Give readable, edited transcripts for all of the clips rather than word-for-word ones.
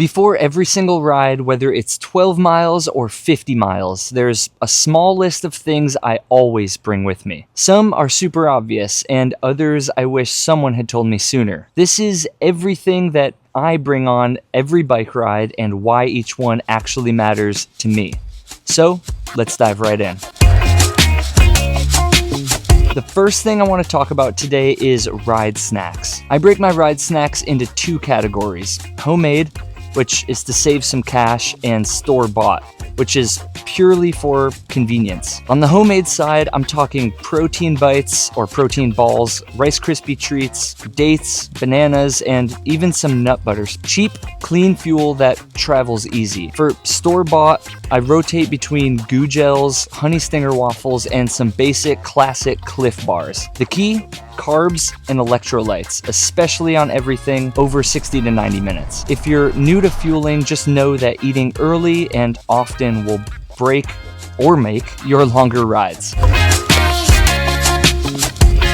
Before every single ride, whether it's 12 miles or 50 miles, there's a small list of things I always bring with me. Some are super obvious, and others I wish someone had told me sooner. This is everything that I bring on every bike ride and why each one actually matters to me. So, let's dive right in. The first thing I want to talk about today is ride snacks. I break my ride snacks into two categories: homemade, which is to save some cash, and store-bought, which is purely for convenience. On the homemade side, I'm talking protein bites or protein balls, Rice Krispie treats, dates, bananas, and even some nut butters. Cheap, clean fuel that travels easy. For store-bought, I rotate between goo gels, honey stinger waffles, and some basic classic Cliff bars. The key? Carbs and electrolytes, especially on everything over 60 to 90 minutes. If you're new to fueling, just know that eating early and often will break or make your longer rides.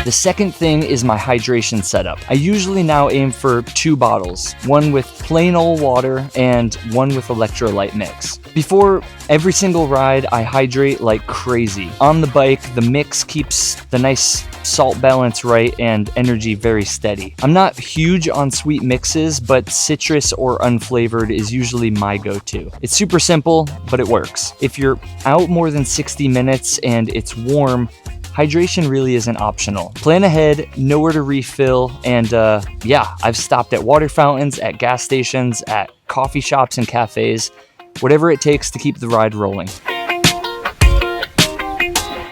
The second thing is my hydration setup. I usually now aim for 2 bottles, one with plain old water and one with electrolyte mix. Before every single ride, I hydrate like crazy. On the bike, the mix keeps the nice salt balance right and energy very steady. I'm not huge on sweet mixes, but citrus or unflavored is usually my go-to. It's super simple, but it works. If you're out more than 60 minutes and it's warm, hydration really isn't optional. Plan ahead, know where to refill, and I've stopped at water fountains, at gas stations, at coffee shops and cafes, whatever it takes to keep the ride rolling.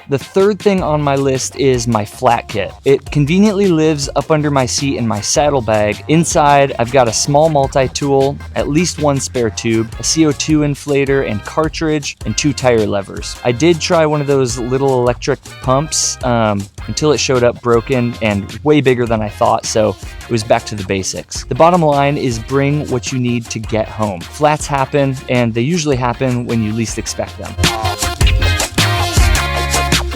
The third thing on my list is my flat kit. It conveniently lives up under my seat in my saddlebag. Inside, I've got a small multi-tool, at least one spare tube, a CO2 inflator and cartridge, and 2 tire levers. I did try one of those little electric pumps until it showed up broken and way bigger than I thought, so it was back to the basics. The bottom line is bring what you need to get home. Flats happen, and they usually happen when you least expect them.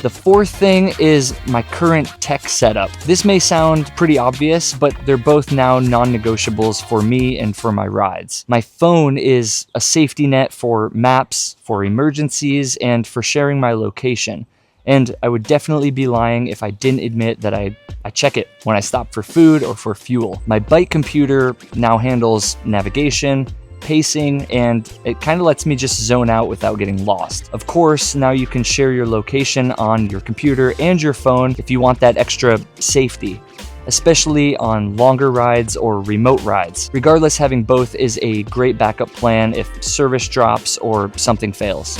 The fourth thing is my current tech setup. This may sound pretty obvious, but they're both now non-negotiables for me and for my rides. My phone is a safety net for maps, for emergencies, and for sharing my location. And I would definitely be lying if I didn't admit that I check it when I stop for food or for fuel. My bike computer now handles navigation, pacing, and it kind of lets me just zone out without getting lost. Of course, now you can share your location on your computer and your phone if you want that extra safety, especially on longer rides or remote rides. Regardless, having both is a great backup plan if service drops or something fails.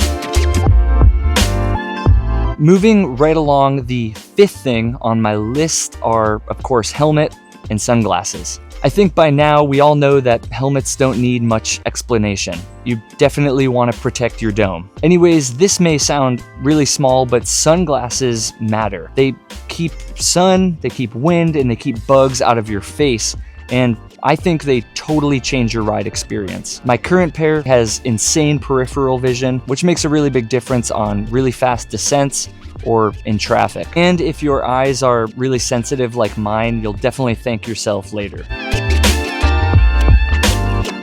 Moving right along, the fifth thing on my list are, of course, helmet and sunglasses. I think by now we all know that helmets don't need much explanation. You definitely want to protect your dome. Anyways, this may sound really small, but sunglasses matter. They keep sun, they keep wind, and they keep bugs out of your face, and I think they totally change your ride experience. My current pair has insane peripheral vision, which makes a really big difference on really fast descents or in traffic. And if your eyes are really sensitive like mine, you'll definitely thank yourself later.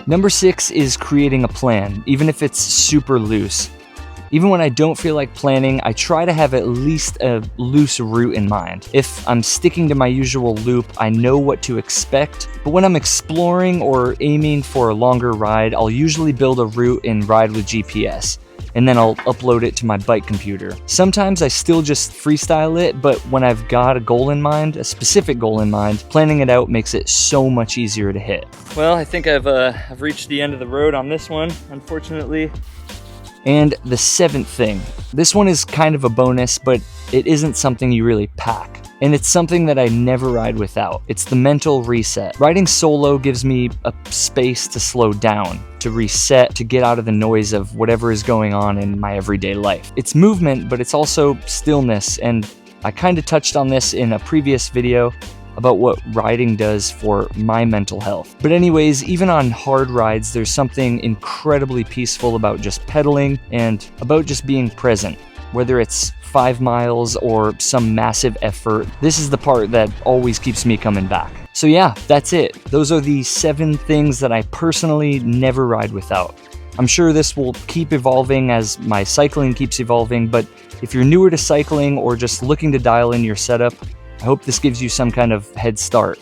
Number 6 is creating a plan, even if it's super loose. Even when I don't feel like planning, I try to have at least a loose route in mind. If I'm sticking to my usual loop, I know what to expect, but when I'm exploring or aiming for a longer ride, I'll usually build a route in Ride with GPS, and then I'll upload it to my bike computer. Sometimes I still just freestyle it, but when I've got a goal in mind, a specific goal in mind, planning it out makes it so much easier to hit. Well, I think I've reached the end of the road on this one, unfortunately. And the 7th thing. This one is kind of a bonus, but it isn't something you really pack. And it's something that I never ride without. It's the mental reset. Riding solo gives me a space to slow down, to reset, to get out of the noise of whatever is going on in my everyday life. It's movement, but it's also stillness, and I kind of touched on this in a previous video about what riding does for my mental health. But anyways, even on hard rides, there's something incredibly peaceful about just pedaling and about just being present. whether it's 5 miles or some massive effort. This is the part that always keeps me coming back. So yeah, that's it. Those are the 7 things that I personally never ride without. I'm sure this will keep evolving as my cycling keeps evolving, but if you're newer to cycling or just looking to dial in your setup, I hope this gives you some kind of head start.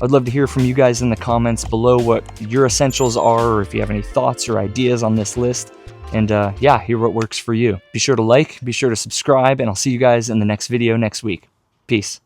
I'd love to hear from you guys in the comments below what your essentials are, or if you have any thoughts or ideas on this list. And yeah, hear what works for you. Be sure to like, be sure to subscribe, and I'll see you guys in the next video next week. Peace.